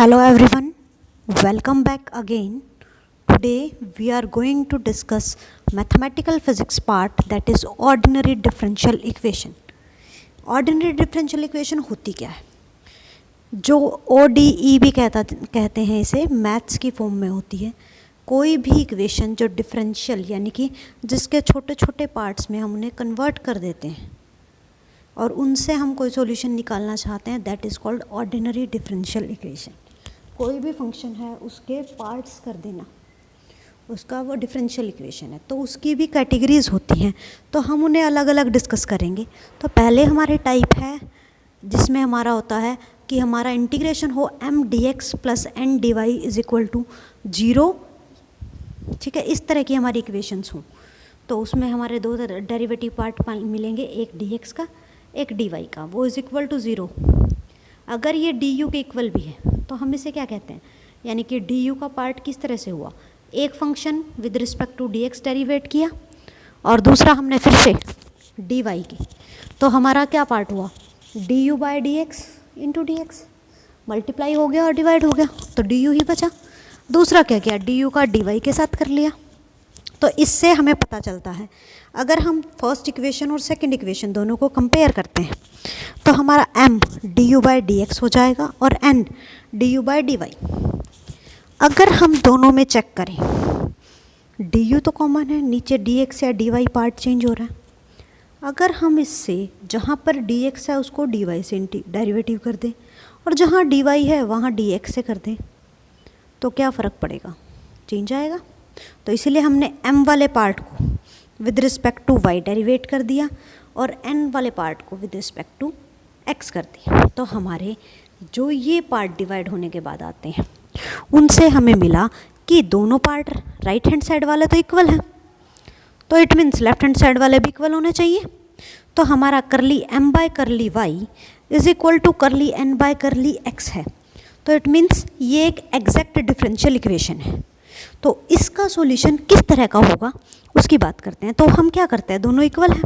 Hello everyone, welcome back again. Today we are going to discuss mathematical physics part, that is ordinary differential equation. Ordinary differential equation होती क्या है? जो ODE भी कहते हैं, इसे मैथ्स की फॉर्म में होती है। कोई भी इक्वेशन जो डिफरेंशियल यानी कि जिसके छोटे छोटे पार्ट्स में हम उन्हें कन्वर्ट कर देते हैं और उनसे हम कोई सॉल्यूशन निकालना चाहते हैं, that is called ordinary differential equation. कोई भी फंक्शन है उसके पार्ट्स कर देना, उसका वो डिफरेंशियल इक्वेशन है। तो उसकी भी कैटेगरीज होती हैं, तो हम उन्हें अलग अलग डिस्कस करेंगे। तो पहले हमारे टाइप है जिसमें हमारा होता है कि हमारा इंटीग्रेशन हो m dx plus n dy is equal to 0। ठीक है, इस तरह की हमारी इक्वेशंस हों तो उसमें हमारे दो डेरिवेटिव पार्ट मिलेंगे, एक dx का एक dy का, वो इज़ इक्वल टू 0। अगर ये du के इक्वल भी है तो हम इसे क्या कहते हैं, यानी कि du का पार्ट किस तरह से हुआ, एक function with respect to dx derivate किया और दूसरा हमने फिर से dy की, तो हमारा क्या पार्ट हुआ, du by dx into dx, multiply हो गया और डिवाइड हो गया तो du ही बचा। दूसरा क्या किया, du का dy के साथ कर लिया। तो इससे हमें पता चलता है, अगर हम फर्स्ट इक्वेशन और सेकंड इक्वेशन दोनों को कंपेयर करते हैं तो हमारा m du बाई dx हो जाएगा और n du बाई dy। अगर हम दोनों में चेक करें, du तो कॉमन है, नीचे dx या dy पार्ट चेंज हो रहा है। अगर हम इससे जहाँ पर dx है उसको dy से डेरिवेटिव कर दें और जहाँ dy है वहाँ dx से कर दें तो क्या फ़र्क पड़ेगा, चेंज आएगा। तो इसीलिए हमने m वाले पार्ट को with respect to y derivate कर दिया और n वाले पार्ट को विद रिस्पेक्ट टू x कर दिया। तो हमारे जो ये पार्ट डिवाइड होने के बाद आते हैं उनसे हमें मिला कि दोनों पार्ट राइट हैंड साइड वाले तो इक्वल हैं, तो it means left hand side वाले भी इक्वल होने चाहिए। तो हमारा curly m by curly y is equal to curly n by curly x है। तो इट मीन्स ये एक एग्जैक्ट डिफरेंशियल इक्वेशन है। तो इसका सॉल्यूशन किस तरह का होगा उसकी बात करते हैं। तो हम क्या करते हैं, दोनों इक्वल हैं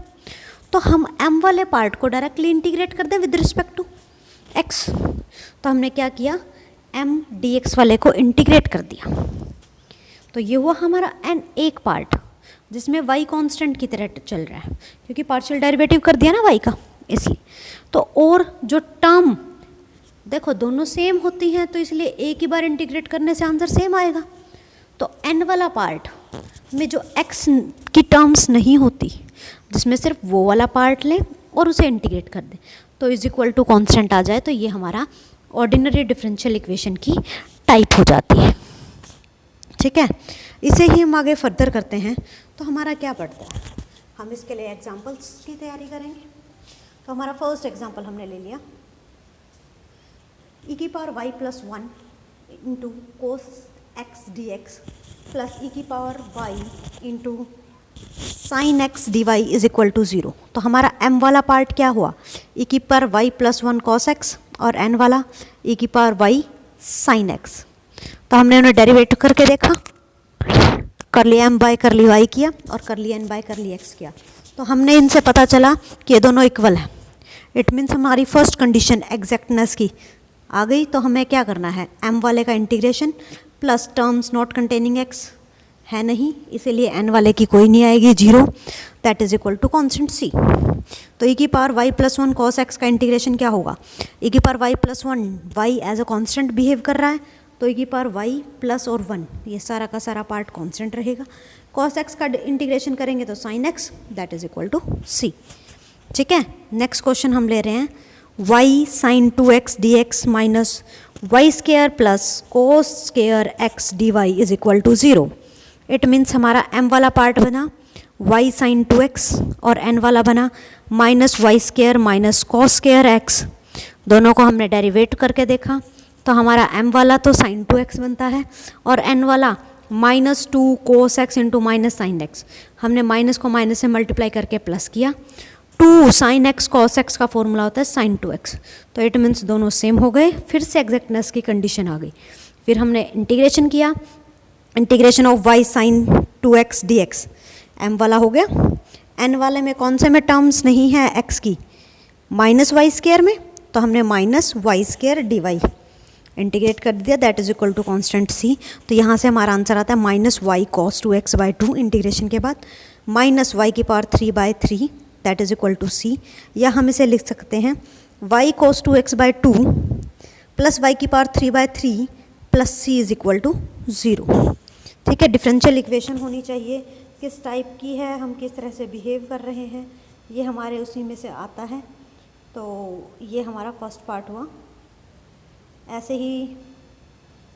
तो हम m वाले पार्ट को डायरेक्टली इंटीग्रेट कर दें विद रिस्पेक्ट टू x। तो हमने क्या किया, m dx वाले को इंटीग्रेट कर दिया। तो ये हुआ हमारा n एक पार्ट जिसमें y कांस्टेंट की तरह चल रहा है, क्योंकि पार्शियल डेरिवेटिव कर दिया ना y का, इसलिए। तो और जो टर्म देखो दोनों सेम होती हैं तो इसलिए एक ही बार इंटीग्रेट करने से आंसर सेम आएगा। तो n वाला पार्ट में जो x की टर्म्स नहीं होती, जिसमें सिर्फ वो वाला पार्ट लें और उसे इंटीग्रेट कर दें तो इज इक्वल टू कांस्टेंट आ जाए, तो ये हमारा ऑर्डिनरी डिफरेंशियल इक्वेशन की टाइप हो जाती है। ठीक है, इसे ही हम आगे फर्दर करते हैं तो हमारा क्या पड़ता है, हम इसके लिए एग्जांपल्स की तैयारी करेंगे। तो हमारा फर्स्ट एग्जांपल हमने ले लिया, e की power y plus 1 into cos x dx plus e की power y into sine X D Y is equal to 0। तो हमारा m वाला पार्ट क्या हुआ, e की power y plus 1 cos x और n वाला e की पावर y साइन x। तो हमने उन्हें डेरिवेट करके देखा, कर लिया m बाय कर ली y किया और कर लिया n बाय कर ली x किया। तो हमने इनसे पता चला कि ये दोनों इक्वल हैं। इट मीन्स हमारी फर्स्ट कंडीशन एग्जैक्टनेस की आ गई। तो हमें क्या करना है, m वाले का integration plus terms not containing x है नहीं, इसीलिए n वाले की कोई नहीं आएगी, 0, that is equal to constant c। तो e की power y plus 1 cos x का इंटीग्रेशन क्या होगा, e की power y plus 1, y as a constant behave कर रहा है तो e की पावर y प्लस और 1, ये सारा का सारा पार्ट कॉन्स्टेंट रहेगा। कॉस x का इंटीग्रेशन करेंगे तो sine x, that is equal to c। ठीक है, नेक्स्ट क्वेश्चन हम ले रहे हैं y sine 2x dx minus Y square plus cos square x dy is equal to 0। It means हमारा m वाला पार्ट बना y साइन 2x और n वाला बना minus Y square minus cos square x। दोनों को हमने डेरिवेट करके देखा तो हमारा m वाला तो साइन 2x बनता है और n वाला minus 2 cos x into minus sine x। हमने माइनस को माइनस से मल्टीप्लाई करके प्लस किया। 2 साइन एक्स कॉस एक्स का फॉर्मूला होता है साइन 2x। तो इट मीन्स दोनों सेम हो गए, फिर से एग्जैक्टनेस की कंडीशन आ गई। फिर हमने इंटीग्रेशन किया, integration of y sine 2x dx, m वाला हो गया, n वाले में कौन से में टर्म्स नहीं है x की, माइनस वाई स्केयर में, तो हमने minus Y square dy integrate कर दिया, that is equal to constant C. तो यहाँ से हमारा आंसर आता है minus Y cos 2x/2 integration के बाद माइनस वाई की power 3/3 that is equal to C. या हम इसे लिख सकते हैं y cos 2x/2 plus y की power 3/3 plus C is equal to 0। ठीक है, डिफरेंशियल इक्वेशन होनी चाहिए, किस टाइप की है, हम किस तरह से बिहेव कर रहे हैं, ये हमारे उसी में से आता है। तो ये हमारा फर्स्ट पार्ट हुआ। ऐसे ही